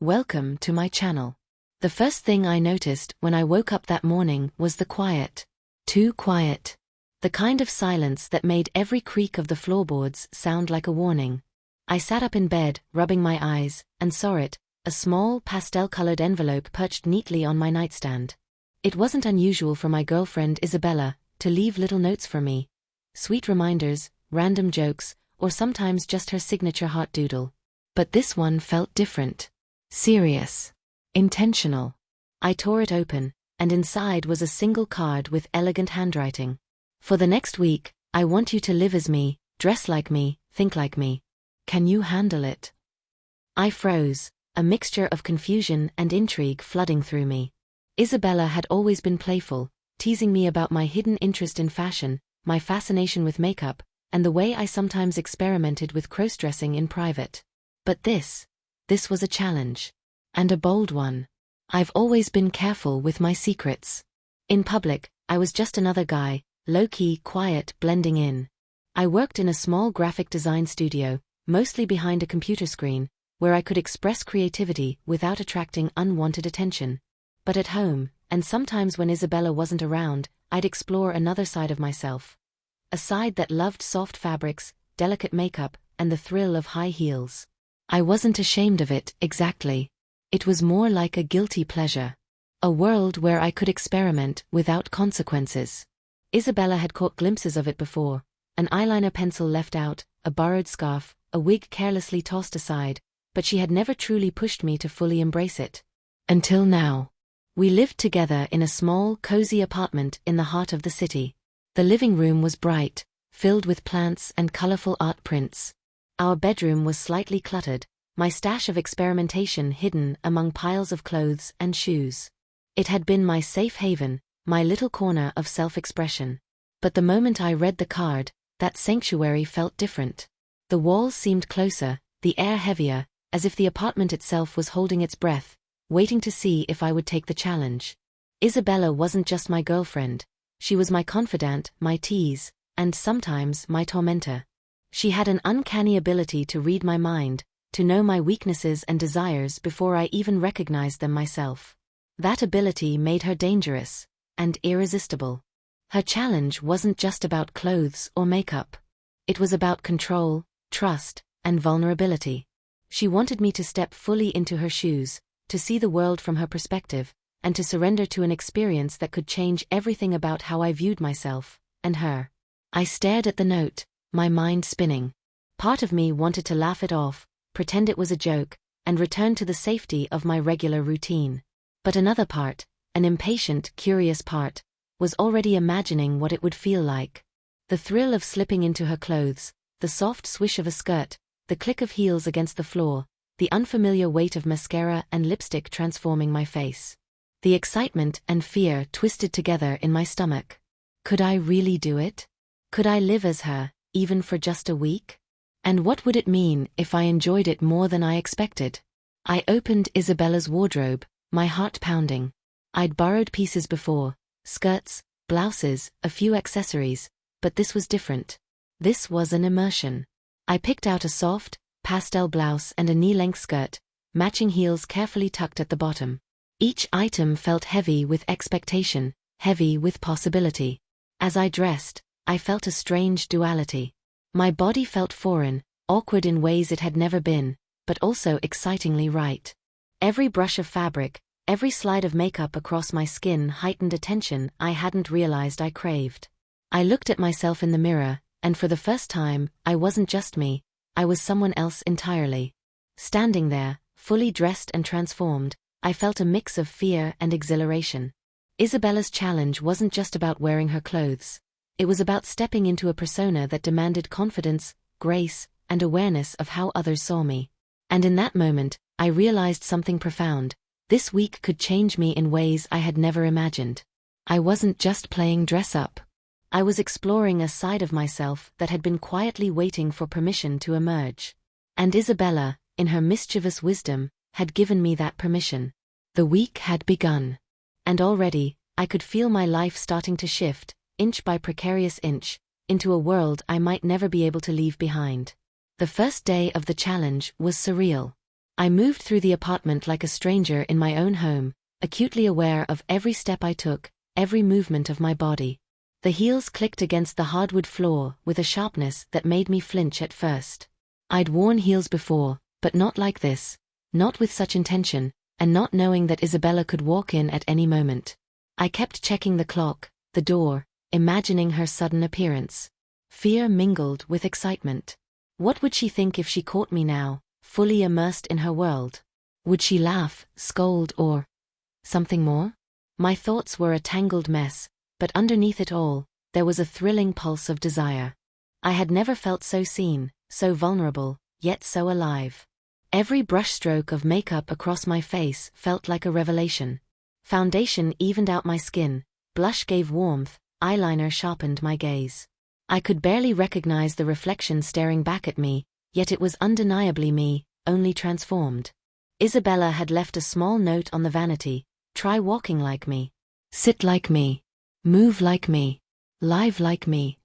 Welcome to my channel. The first thing I noticed when I woke up that morning was the quiet. Too quiet. The kind of silence that made every creak of the floorboards sound like a warning. I sat up in bed, rubbing my eyes, and saw it, a small, pastel-colored envelope perched neatly on my nightstand. It wasn't unusual for my girlfriend Isabella to leave little notes for me. Sweet reminders, random jokes, or sometimes just her signature heart doodle. But this one felt different. Serious. Intentional. I tore it open, and inside was a single card with elegant handwriting. For the next week, I want you to live as me, dress like me, think like me. Can you handle it? I froze, a mixture of confusion and intrigue flooding through me. Isabella had always been playful, teasing me about my hidden interest in fashion, my fascination with makeup, and the way I sometimes experimented with crossdressing in private. But this was a challenge. And a bold one. I've always been careful with my secrets. In public, I was just another guy, low-key, quiet, blending in. I worked in a small graphic design studio, mostly behind a computer screen, where I could express creativity without attracting unwanted attention. But at home, and sometimes when Isabella wasn't around, I'd explore another side of myself. A side that loved soft fabrics, delicate makeup, and the thrill of high heels. I wasn't ashamed of it, exactly. It was more like a guilty pleasure. A world where I could experiment without consequences. Isabella had caught glimpses of it before. An eyeliner pencil left out, a borrowed scarf, a wig carelessly tossed aside, but she had never truly pushed me to fully embrace it. Until now. We lived together in a small, cozy apartment in the heart of the city. The living room was bright, filled with plants and colorful art prints. Our bedroom was slightly cluttered, my stash of experimentation hidden among piles of clothes and shoes. It had been my safe haven, my little corner of self-expression. But the moment I read the card, that sanctuary felt different. The walls seemed closer, the air heavier, as if the apartment itself was holding its breath, waiting to see if I would take the challenge. Isabella wasn't just my girlfriend. She was my confidant, my tease, and sometimes my tormentor. She had an uncanny ability to read my mind, to know my weaknesses and desires before I even recognized them myself. That ability made her dangerous and irresistible. Her challenge wasn't just about clothes or makeup. It was about control, trust, and vulnerability. She wanted me to step fully into her shoes, to see the world from her perspective, and to surrender to an experience that could change everything about how I viewed myself and her. I stared at the note, my mind spinning. Part of me wanted to laugh it off, pretend it was a joke, and return to the safety of my regular routine. But another part, an impatient, curious part, was already imagining what it would feel like. The thrill of slipping into her clothes, the soft swish of a skirt, the click of heels against the floor, the unfamiliar weight of mascara and lipstick transforming my face. The excitement and fear twisted together in my stomach. Could I really do it? Could I live as her, even for just a week? And what would it mean if I enjoyed it more than I expected? I opened Isabella's wardrobe, my heart pounding. I'd borrowed pieces before, skirts, blouses, a few accessories, but this was different. This was an immersion. I picked out a soft, pastel blouse and a knee-length skirt, matching heels carefully tucked at the bottom. Each item felt heavy with expectation, heavy with possibility. As I dressed, I felt a strange duality. My body felt foreign, awkward in ways it had never been, but also excitingly right. Every brush of fabric, every slide of makeup across my skin heightened attention I hadn't realized I craved. I looked at myself in the mirror, and for the first time, I wasn't just me, I was someone else entirely. Standing there, fully dressed and transformed, I felt a mix of fear and exhilaration. Isabella's challenge wasn't just about wearing her clothes. It was about stepping into a persona that demanded confidence, grace, and awareness of how others saw me. And in that moment, I realized something profound. This week could change me in ways I had never imagined. I wasn't just playing dress-up. I was exploring a side of myself that had been quietly waiting for permission to emerge. And Isabella, in her mischievous wisdom, had given me that permission. The week had begun. And already, I could feel my life starting to shift, inch by precarious inch, into a world I might never be able to leave behind. The first day of the challenge was surreal. I moved through the apartment like a stranger in my own home, acutely aware of every step I took, every movement of my body. The heels clicked against the hardwood floor with a sharpness that made me flinch at first. I'd worn heels before, but not like this, not with such intention, and not knowing that Isabella could walk in at any moment. I kept checking the clock, the door, imagining her sudden appearance. Fear mingled with excitement. What would she think if she caught me now, fully immersed in her world? Would she laugh, scold, or something more? My thoughts were a tangled mess, but underneath it all, there was a thrilling pulse of desire. I had never felt so seen, so vulnerable, yet so alive. Every brushstroke of makeup across my face felt like a revelation. Foundation evened out my skin, blush gave warmth, eyeliner sharpened my gaze. I could barely recognize the reflection staring back at me, yet it was undeniably me, only transformed. Isabella had left a small note on the vanity: try walking like me. Sit like me. Move like me. Live like me.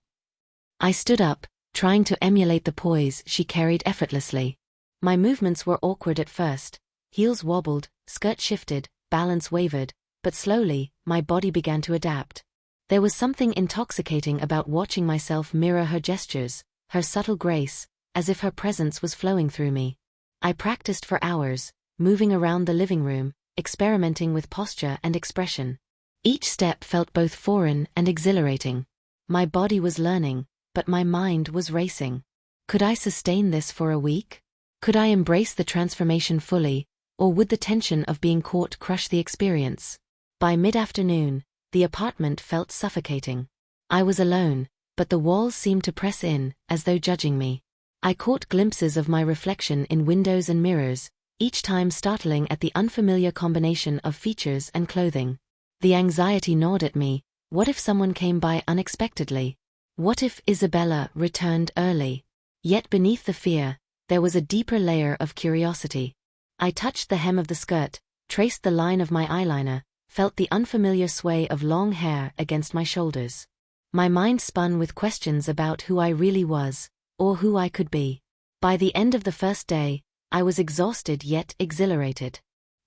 I stood up, trying to emulate the poise she carried effortlessly. My movements were awkward at first. Heels wobbled, skirt shifted, balance wavered, but slowly, my body began to adapt. There was something intoxicating about watching myself mirror her gestures, her subtle grace, as if her presence was flowing through me. I practiced for hours, moving around the living room, experimenting with posture and expression. Each step felt both foreign and exhilarating. My body was learning, but my mind was racing. Could I sustain this for a week? Could I embrace the transformation fully, or would the tension of being caught crush the experience? By mid-afternoon, the apartment felt suffocating. I was alone, but the walls seemed to press in, as though judging me. I caught glimpses of my reflection in windows and mirrors, each time startling at the unfamiliar combination of features and clothing. The anxiety gnawed at me. What if someone came by unexpectedly? What if Isabella returned early? Yet beneath the fear, there was a deeper layer of curiosity. I touched the hem of the skirt, traced the line of my eyeliner, felt the unfamiliar sway of long hair against my shoulders. My mind spun with questions about who I really was, or who I could be. By the end of the first day, I was exhausted yet exhilarated.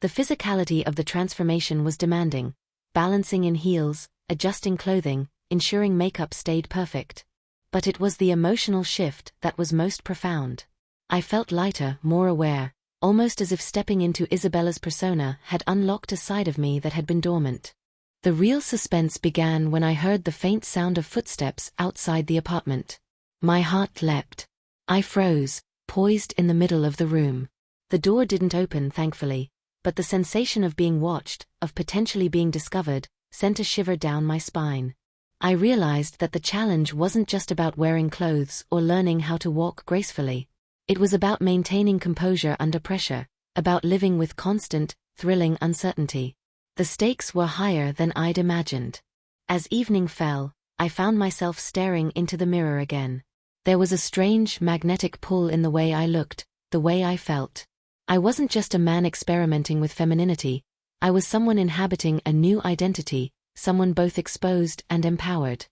The physicality of the transformation was demanding, balancing in heels, adjusting clothing, ensuring makeup stayed perfect. But it was the emotional shift that was most profound. I felt lighter, more aware, almost as if stepping into Isabella's persona had unlocked a side of me that had been dormant. The real suspense began when I heard the faint sound of footsteps outside the apartment. My heart leapt. I froze, poised in the middle of the room. The door didn't open, thankfully, but the sensation of being watched, of potentially being discovered, sent a shiver down my spine. I realized that the challenge wasn't just about wearing clothes or learning how to walk gracefully. It was about maintaining composure under pressure, about living with constant, thrilling uncertainty. The stakes were higher than I'd imagined. As evening fell, I found myself staring into the mirror again. There was a strange, magnetic pull in the way I looked, the way I felt. I wasn't just a man experimenting with femininity. I was someone inhabiting a new identity, someone both exposed and empowered.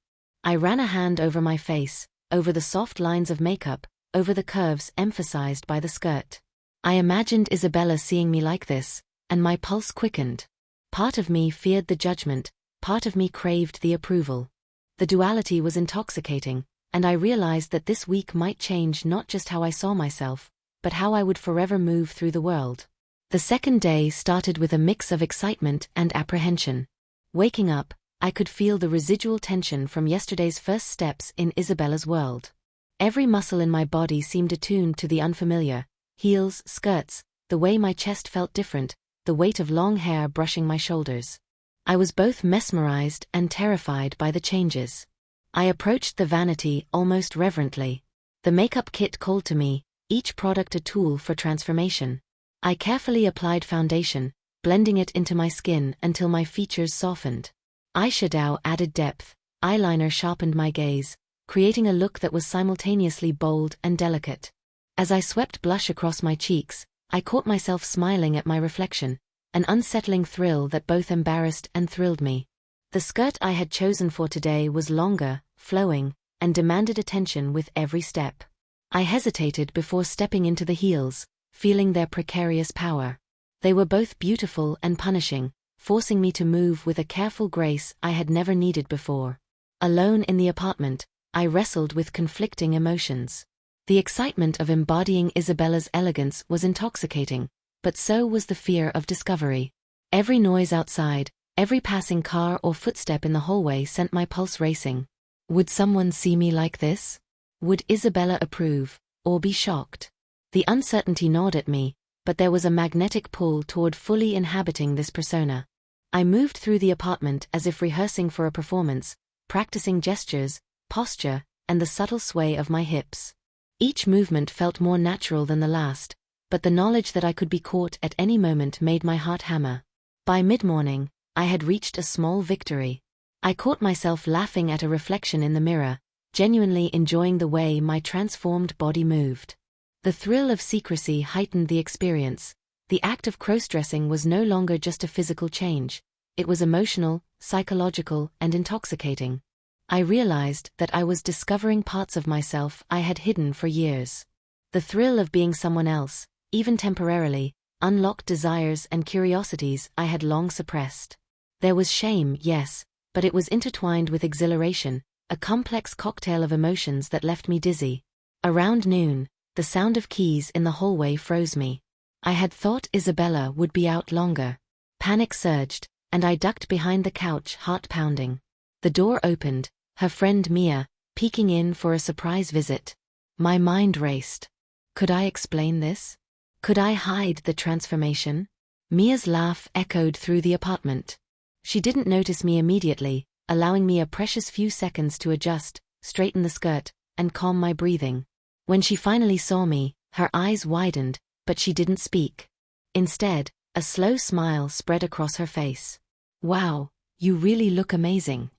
I ran a hand over my face, over the soft lines of makeup, over the curves emphasized by the skirt. I imagined Isabella seeing me like this, and my pulse quickened. Part of me feared the judgment, part of me craved the approval. The duality was intoxicating, and I realized that this week might change not just how I saw myself, but how I would forever move through the world. The second day started with a mix of excitement and apprehension. Waking up, I could feel the residual tension from yesterday's first steps in Isabella's world. Every muscle in my body seemed attuned to the unfamiliar: heels, skirts, the way my chest felt different, the weight of long hair brushing my shoulders. I was both mesmerized and terrified by the changes. I approached the vanity almost reverently. The makeup kit called to me, each product a tool for transformation. I carefully applied foundation, blending it into my skin until my features softened. Eyeshadow added depth, eyeliner sharpened my gaze, creating a look that was simultaneously bold and delicate. As I swept blush across my cheeks, I caught myself smiling at my reflection, an unsettling thrill that both embarrassed and thrilled me. The skirt I had chosen for today was longer, flowing, and demanded attention with every step. I hesitated before stepping into the heels, feeling their precarious power. They were both beautiful and punishing, forcing me to move with a careful grace I had never needed before. Alone in the apartment, I wrestled with conflicting emotions. The excitement of embodying Isabella's elegance was intoxicating, but so was the fear of discovery. Every noise outside, every passing car or footstep in the hallway sent my pulse racing. Would someone see me like this? Would Isabella approve, or be shocked? The uncertainty gnawed at me, but there was a magnetic pull toward fully inhabiting this persona. I moved through the apartment as if rehearsing for a performance, practicing gestures, posture, and the subtle sway of my hips. Each movement felt more natural than the last, but the knowledge that I could be caught at any moment made my heart hammer. By mid-morning, I had reached a small victory. I caught myself laughing at a reflection in the mirror, genuinely enjoying the way my transformed body moved. The thrill of secrecy heightened the experience. The act of crossdressing was no longer just a physical change. It was emotional, psychological, and intoxicating. I realized that I was discovering parts of myself I had hidden for years. The thrill of being someone else, even temporarily, unlocked desires and curiosities I had long suppressed. There was shame, yes, but it was intertwined with exhilaration, a complex cocktail of emotions that left me dizzy. Around noon, the sound of keys in the hallway froze me. I had thought Isabella would be out longer. Panic surged, and I ducked behind the couch, heart pounding. The door opened, her friend Mia, peeking in for a surprise visit. My mind raced. Could I explain this? Could I hide the transformation? Mia's laugh echoed through the apartment. She didn't notice me immediately, allowing me a precious few seconds to adjust, straighten the skirt, and calm my breathing. When she finally saw me, her eyes widened, but she didn't speak. Instead, a slow smile spread across her face. Wow, you really look amazing.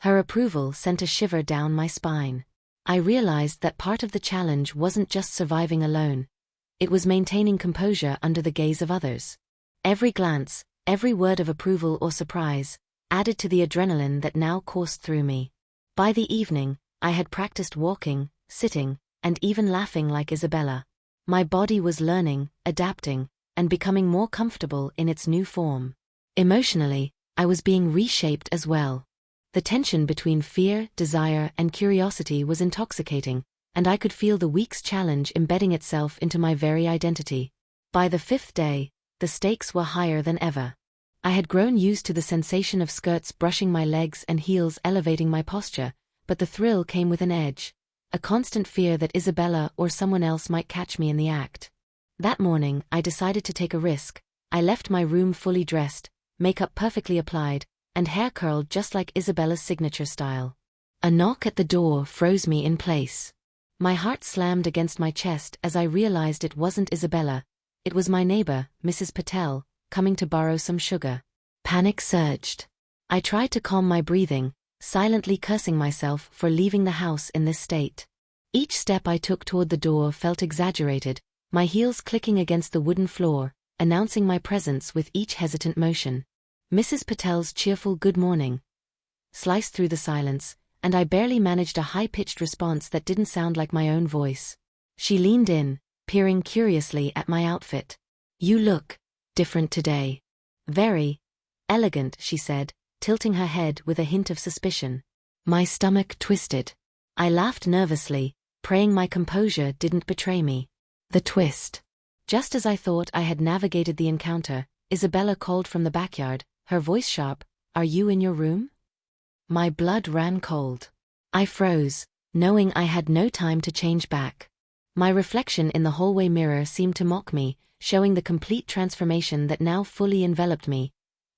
Her approval sent a shiver down my spine. I realized that part of the challenge wasn't just surviving alone. It was maintaining composure under the gaze of others. Every glance, every word of approval or surprise, added to the adrenaline that now coursed through me. By the evening, I had practiced walking, sitting, and even laughing like Isabella. My body was learning, adapting, and becoming more comfortable in its new form. Emotionally, I was being reshaped as well. The tension between fear, desire, and curiosity was intoxicating, and I could feel the week's challenge embedding itself into my very identity. By the fifth day, the stakes were higher than ever. I had grown used to the sensation of skirts brushing my legs and heels elevating my posture, but the thrill came with an edge, a constant fear that Isabella or someone else might catch me in the act. That morning, I decided to take a risk. I left my room fully dressed, makeup perfectly applied, and hair curled just like Isabella's signature style. A knock at the door froze me in place. My heart slammed against my chest as I realized it wasn't Isabella. It was my neighbor, Mrs. Patel, coming to borrow some sugar. Panic surged. I tried to calm my breathing, silently cursing myself for leaving the house in this state. Each step I took toward the door felt exaggerated, my heels clicking against the wooden floor, announcing my presence with each hesitant motion. Mrs. Patel's cheerful good morning sliced through the silence, and I barely managed a high-pitched response that didn't sound like my own voice. She leaned in, peering curiously at my outfit. "You look different today." "Very elegant," she said, tilting her head with a hint of suspicion. My stomach twisted. I laughed nervously, praying my composure didn't betray me. The twist. Just as I thought I had navigated the encounter, Isabella called from the backyard, her voice sharp, "Are you in your room?" My blood ran cold. I froze, knowing I had no time to change back. My reflection in the hallway mirror seemed to mock me, showing the complete transformation that now fully enveloped me.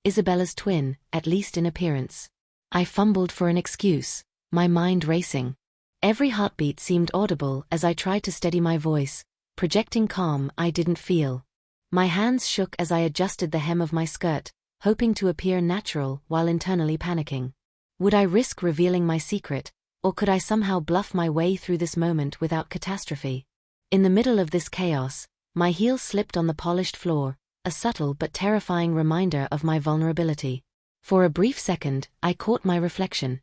Isabella's twin, at least in appearance. I fumbled for an excuse, my mind racing. Every heartbeat seemed audible as I tried to steady my voice, projecting calm I didn't feel. My hands shook as I adjusted the hem of my skirt, hoping to appear natural while internally panicking. Would I risk revealing my secret, or could I somehow bluff my way through this moment without catastrophe? In the middle of this chaos, my heel slipped on the polished floor, a subtle but terrifying reminder of my vulnerability. For a brief second, I caught my reflection.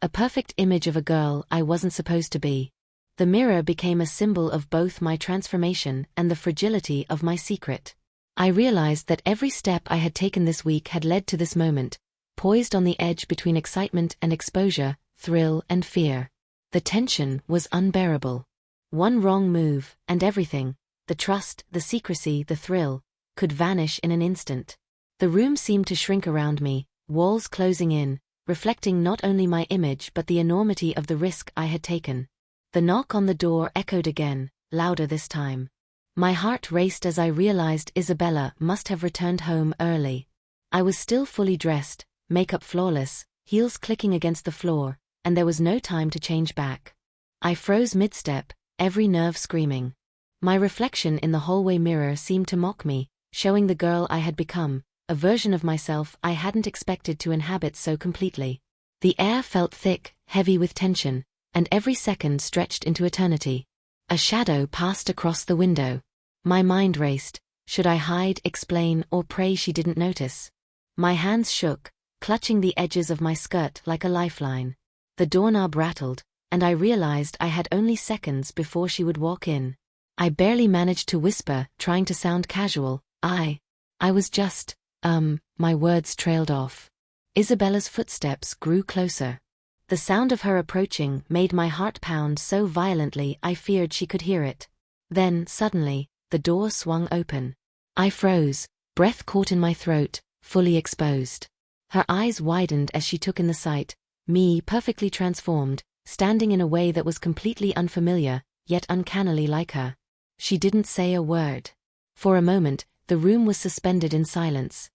A perfect image of a girl I wasn't supposed to be. The mirror became a symbol of both my transformation and the fragility of my secret. I realized that every step I had taken this week had led to this moment, poised on the edge between excitement and exposure, thrill and fear. The tension was unbearable. One wrong move, and everything, the trust, the secrecy, the thrill, could vanish in an instant. The room seemed to shrink around me, walls closing in, reflecting not only my image but the enormity of the risk I had taken. The knock on the door echoed again, louder this time. My heart raced as I realized Isabella must have returned home early. I was still fully dressed, makeup flawless, heels clicking against the floor, and there was no time to change back. I froze mid-step, every nerve screaming. My reflection in the hallway mirror seemed to mock me, showing the girl I had become, a version of myself I hadn't expected to inhabit so completely. The air felt thick, heavy with tension, and every second stretched into eternity. A shadow passed across the window. My mind raced. Should I hide, explain, or pray she didn't notice? My hands shook, clutching the edges of my skirt like a lifeline. The doorknob rattled, and I realized I had only seconds before she would walk in. I barely managed to whisper, trying to sound casual, I was just, my words trailed off. Isabella's footsteps grew closer. The sound of her approaching made my heart pound so violently I feared she could hear it. Then, suddenly, the door swung open. I froze, breath caught in my throat, fully exposed. Her eyes widened as she took in the sight, me perfectly transformed, standing in a way that was completely unfamiliar, yet uncannily like her. She didn't say a word. For a moment, the room was suspended in silence.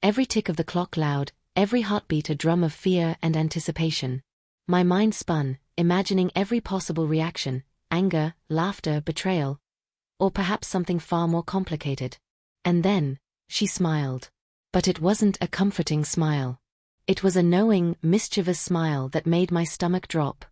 Every tick of the clock loud, every heartbeat a drum of fear and anticipation. My mind spun, imagining every possible reaction, anger, laughter, betrayal, or perhaps something far more complicated. And then, she smiled. But it wasn't a comforting smile. It was a knowing, mischievous smile that made my stomach drop.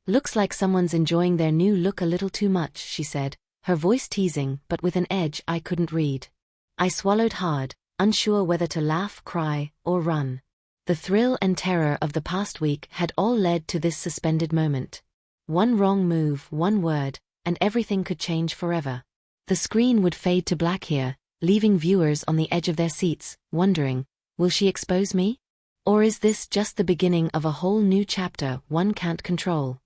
"Looks like someone's enjoying their new look a little too much," she said, her voice teasing but with an edge I couldn't read. I swallowed hard, unsure whether to laugh, cry, or run. The thrill and terror of the past week had all led to this suspended moment. One wrong move, one word, and everything could change forever. The screen would fade to black here, leaving viewers on the edge of their seats, wondering, will she expose me? Or is this just the beginning of a whole new chapter one can't control?